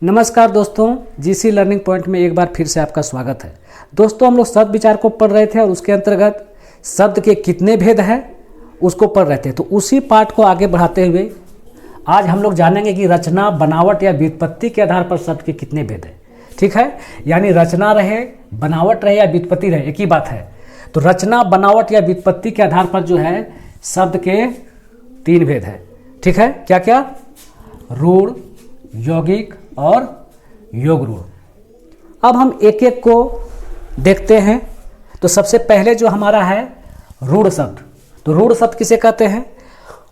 नमस्कार दोस्तों, GC learning point में एक बार फिर से आपका स्वागत है। दोस्तों, हम लोग शब्द विचार को पढ़ रहे थे और उसके अंतर्गत शब्द के कितने भेद हैं उसको पढ़ रहे थे। तो उसी पाठ को आगे बढ़ाते हुए आज हम लोग जानेंगे कि रचना, बनावट या व्युत्पत्ति के आधार पर शब्द के कितने भेद हैं। ठीक है, यानी रचना रहे, बनावट रहे या व्युत्पत्ति रहे, एक ही बात है। तो रचना, बनावट या व्युत्पत्ति के आधार पर जो है शब्द के 3 भेद हैं। ठीक है, क्या क्या? रूढ़, यौगिक और योग रूढ़। अब हम एक एक को देखते हैं। तो सबसे पहले जो हमारा है रूढ़ शब्द। तो रूढ़ शब्द किसे कहते हैं?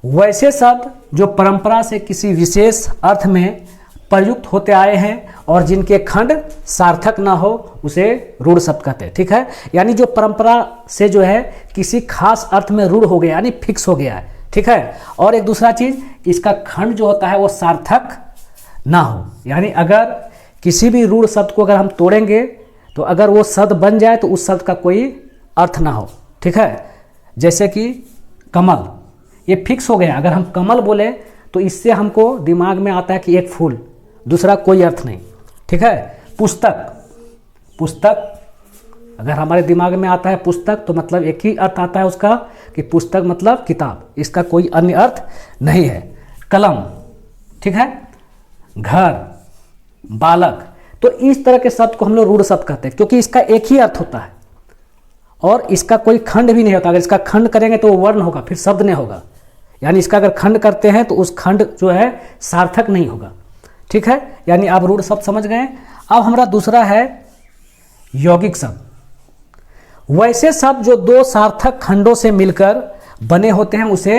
वैसे शब्द जो परंपरा से किसी विशेष अर्थ में प्रयुक्त होते आए हैं और जिनके खंड सार्थक ना हो, उसे रूढ़ शब्द कहते हैं। ठीक है, यानी जो परंपरा से जो है किसी खास अर्थ में रूढ़ हो गया, यानी फिक्स हो गया है। ठीक है, और एक दूसरा चीज, इसका खंड जो होता है वो सार्थक ना हो, यानी अगर किसी भी रूढ़ शब्द को अगर हम तोड़ेंगे तो अगर वो शब्द बन जाए तो उस शब्द का कोई अर्थ ना हो। ठीक है, जैसे कि कमल, ये फिक्स हो गया। अगर हम कमल बोले तो इससे हमको दिमाग में आता है कि एक फूल, दूसरा कोई अर्थ नहीं। ठीक है, पुस्तक, पुस्तक अगर हमारे दिमाग में आता है पुस्तक तो मतलब एक ही अर्थ आता है उसका कि पुस्तक मतलब किताब, इसका कोई अन्य अर्थ नहीं है। कलम, ठीक है, घर, बालक, तो इस तरह के शब्द को हम लोग रूढ़ शब्द कहते हैं क्योंकि इसका एक ही अर्थ होता है और इसका कोई खंड भी नहीं होता। अगर इसका खंड करेंगे तो वो वर्ण होगा, फिर शब्द नहीं होगा। यानी इसका अगर खंड करते हैं तो उस खंड जो है सार्थक नहीं होगा। ठीक है, यानी आप रूढ़ शब्द समझ गए। अब हमारा दूसरा है यौगिक शब्द। वैसे शब्द जो 2 सार्थक खंडों से मिलकर बने होते हैं उसे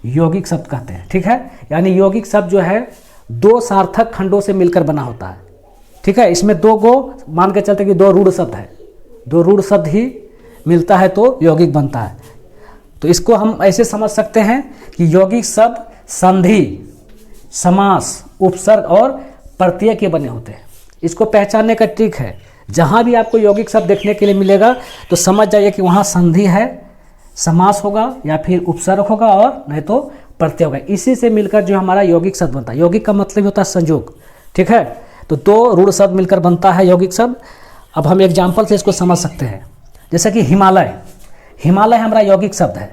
यौगिक शब्द कहते हैं। ठीक है, यानी यौगिक शब्द जो है 2 सार्थक खंडों से मिलकर बना होता है। ठीक है, इसमें 2 को मान के चलते कि 2 रूढ़ शब्द है, 2 रूढ़ शब्द ही मिलता है तो यौगिक बनता है। तो इसको हम ऐसे समझ सकते हैं कि यौगिक शब्द संधि, समास, उपसर्ग और प्रत्यय के बने होते हैं। इसको पहचानने का ट्रिक है, जहाँ भी आपको यौगिक शब्द देखने के लिए मिलेगा तो समझ जाइए कि वहाँ संधि है, समास होगा या फिर उपसर्ग होगा और नहीं तो प्रत्यय होगा। इसी से मिलकर जो हमारा यौगिक शब्द बनता है। यौगिक का मतलब होता है संयोग। ठीक है, तो 2 रूढ़ शब्द मिलकर बनता है यौगिक शब्द। अब हम एग्जाम्पल से इसको समझ सकते हैं, जैसे कि हिमालय, हिमालय हमारा यौगिक शब्द है।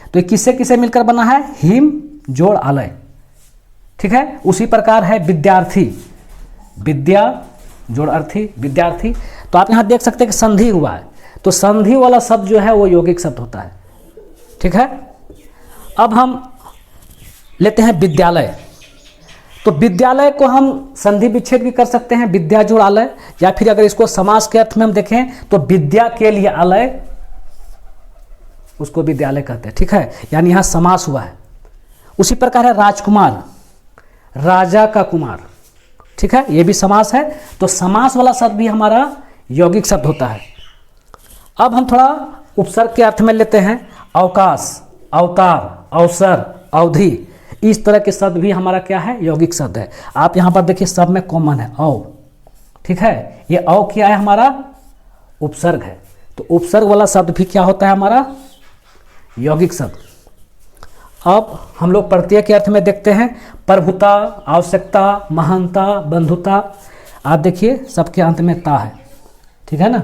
तो ये किससे किससे मिलकर बना है? हिम जोड़ आलय। ठीक है, उसी प्रकार है विद्यार्थी, विद्या जोड़ अर्थी, विद्यार्थी। तो आप यहाँ देख सकते हैं कि संधि हुआ है, तो संधि वाला शब्द जो है वो यौगिक शब्द होता है। ठीक है, अब हम लेते हैं विद्यालय। तो विद्यालय को हम संधि विच्छेद भी कर सकते हैं, विद्या जोड़ आलय, या फिर अगर इसको समास के अर्थ में हम देखें तो विद्या के लिए आलय, उसको विद्यालय कहते हैं। ठीक है, यानी यहाँ समास हुआ है। उसी प्रकार है राजकुमार, राजा का कुमार। ठीक है, ये भी समास है। तो समास वाला शब्द भी हमारा यौगिक शब्द होता है। अब हम थोड़ा उपसर्ग के अर्थ में लेते हैं। अवकाश, अवतार, अवसर, अवधि, इस तरह के शब्द भी हमारा क्या है? यौगिक शब्द है। आप यहाँ पर देखिए सब में कॉमन है औ। ठीक है, ये औ क्या है? हमारा उपसर्ग है। तो उपसर्ग वाला शब्द भी क्या होता है? हमारा यौगिक शब्द। अब हम लोग प्रत्यय के अर्थ में देखते हैं। प्रभुता, आवश्यकता, महानता, बंधुता। आप देखिए सबके अंत में ता है। ठीक है ना,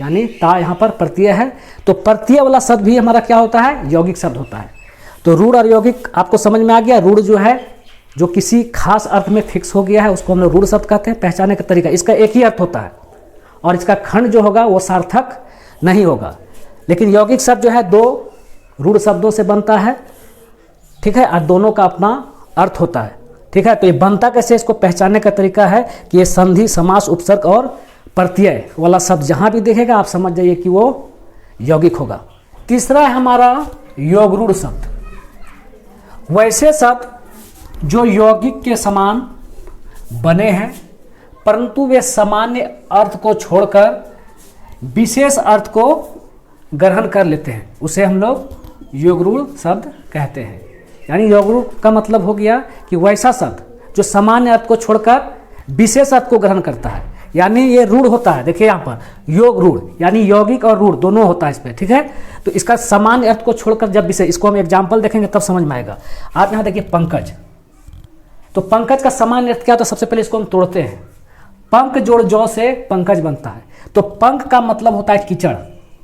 यानी ता यहाँ पर प्रत्यय है। तो प्रत्यय वाला शब्द भी हमारा क्या होता है? यौगिक शब्द होता है। तो रूढ़ और यौगिक आपको समझ में आ गया। रूढ़ जो है जो किसी खास अर्थ में फिक्स हो गया है उसको हम लोग रूढ़ शब्द कहते हैं। पहचानने का तरीका, इसका एक ही अर्थ होता है और इसका खंड जो होगा वो सार्थक नहीं होगा। लेकिन यौगिक शब्द जो है 2 रूढ़ शब्दों से बनता है। ठीक है, और दोनों का अपना अर्थ होता है। ठीक है, तो ये बनता कैसे, इसको पहचानने का तरीका है कि ये संधि, समास, उपसर्ग और प्रत्यय वाला शब्द जहाँ भी देखेगा आप समझ जाइए कि वो यौगिक होगा। तीसरा है हमारा योग रूढ़ शब्द। वैसे शब्द जो यौगिक के समान बने हैं परंतु वे सामान्य अर्थ को छोड़कर विशेष अर्थ को ग्रहण कर लेते हैं, उसे हम लोग योग रूढ़ शब्द कहते हैं। यानी योग रूढ़ का मतलब हो गया कि वैसा शब्द जो सामान्य अर्थ को छोड़कर विशेष अर्थ को ग्रहण करता है, यानी ये रूढ़ होता है। देखिए यहाँ पर योग रूढ़, यानी यौगिक और रूढ़ दोनों होता है इसमें। ठीक है, तो इसका सामान्य अर्थ को छोड़कर जब विशेष, इसको हम एग्जाम्पल देखेंगे तब समझ में आएगा। आप यहाँ देखिए पंकज, तो पंकज का सामान्य अर्थ क्या होता है? सबसे पहले इसको हम तोड़ते हैं। पंक जोड़ जौ से पंकज बनता है। तो पंक का मतलब होता है कीचड़,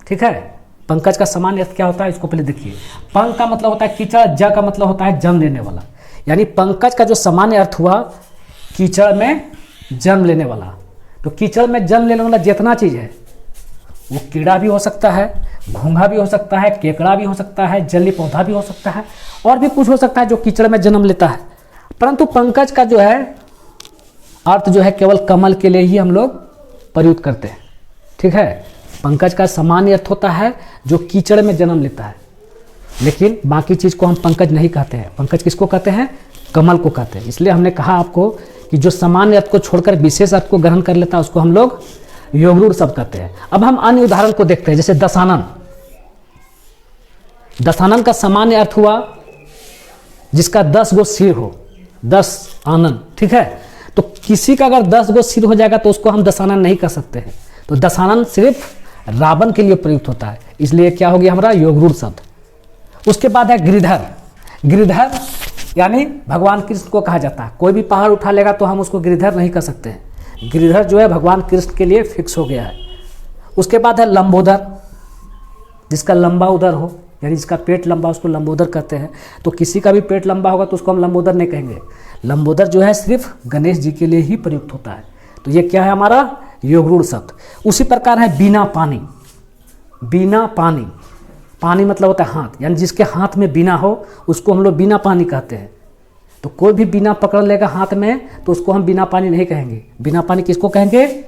ठीक है। पंकज का सामान्य अर्थ क्या होता है इसको पहले देखिए। पंक का मतलब होता है कीचड़, ज का मतलब होता है जन्म लेने वाला। यानी पंकज का जो सामान्य अर्थ हुआ कीचड़ में जन्म लेने वाला। तो कीचड़ में जन्म लेने वाला जितना चीज़ है वो कीड़ा भी हो सकता है, घोंघा भी हो सकता है, केकड़ा भी हो सकता है, जलीय पौधा भी हो सकता है, और भी कुछ हो सकता है जो कीचड़ में जन्म लेता है। परंतु पंकज का जो है अर्थ जो है केवल कमल के लिए ही हम लोग प्रयुक्त करते हैं, ठीक है। पंकज का सामान्य अर्थ होता है जो कीचड़ में जन्म लेता है, लेकिन बाकी चीज़ को हम पंकज नहीं कहते हैं। पंकज किसको कहते हैं? कमल को कहते हैं। इसलिए हमने कहा आपको कि जो सामान्य अर्थ को छोड़कर विशेष अर्थ को ग्रहण कर लेता है उसको हम लोग योगरूढ़ शब्द कहते हैं। अब हम अन्य उदाहरण को देखते हैं, जैसे दशानन। दशानन का सामान्य अर्थ हुआ जिसका 10 गो सिर हो, 10 आनन, ठीक है। तो किसी का अगर 10 गो सिर हो जाएगा तो उसको हम दशानन नहीं कह सकते हैं। तो दशानन सिर्फ रावण के लिए प्रयुक्त होता है, इसलिए क्या हो गया हमारा योगरूढ़ शब्द। उसके बाद है गिरिधर। गिरिधर यानी भगवान कृष्ण को कहा जाता है। कोई भी पहाड़ उठा लेगा तो हम उसको गिरिधर नहीं कह सकते हैं। गिरिधर जो है भगवान कृष्ण के लिए फिक्स हो गया है। उसके बाद है लंबोदर, जिसका लंबा उदर हो, यानी जिसका पेट लंबा उसको लंबोदर कहते हैं। तो किसी का भी पेट लंबा होगा तो उसको हम लंबोदर नहीं कहेंगे। लंबोदर जो है सिर्फ गणेश जी के लिए ही प्रयुक्त होता है। तो ये क्या है हमारा योगरूढ़ शब्द। उसी प्रकार है बीना पानी। बीना पानी, पानी मतलब होता है हाथ, यानी जिसके हाथ में बीना हो उसको हम लोग बीना पानी कहते हैं। तो कोई भी बीना पकड़ लेगा हाथ में तो उसको हम बीना पानी नहीं कहेंगे। बीना पानी किसको कहेंगे?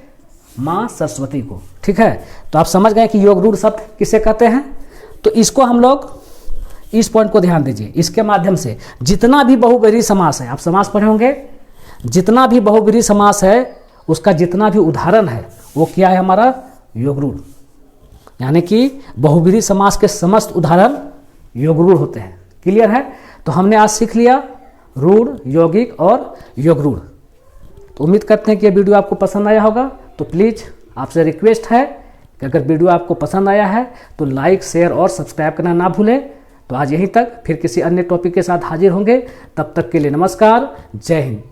माँ सरस्वती को, ठीक है। तो आप समझ गए कि योगरूढ़ शब्द किसे कहते हैं। तो इसको हम लोग इस पॉइंट को ध्यान दीजिए। इसके माध्यम से जितना भी बहुब्रीहि समास है, आप समास पढ़े होंगे, जितना भी बहुब्रीहि समास है उसका जितना भी उदाहरण है वो क्या है हमारा योगरूढ़। यानी कि बहुब्रीहि समास के समस्त उदाहरण योगरूढ़ होते हैं। क्लियर है? तो हमने आज सीख लिया रूढ़, यौगिक और योगरूढ़। तो उम्मीद करते हैं कि ये वीडियो आपको पसंद आया होगा। तो प्लीज़ आपसे रिक्वेस्ट है कि अगर वीडियो आपको पसंद आया है तो लाइक, शेयर और सब्सक्राइब करना ना भूलें। तो आज यहीं तक, फिर किसी अन्य टॉपिक के साथ हाजिर होंगे। तब तक के लिए नमस्कार, जय हिंद।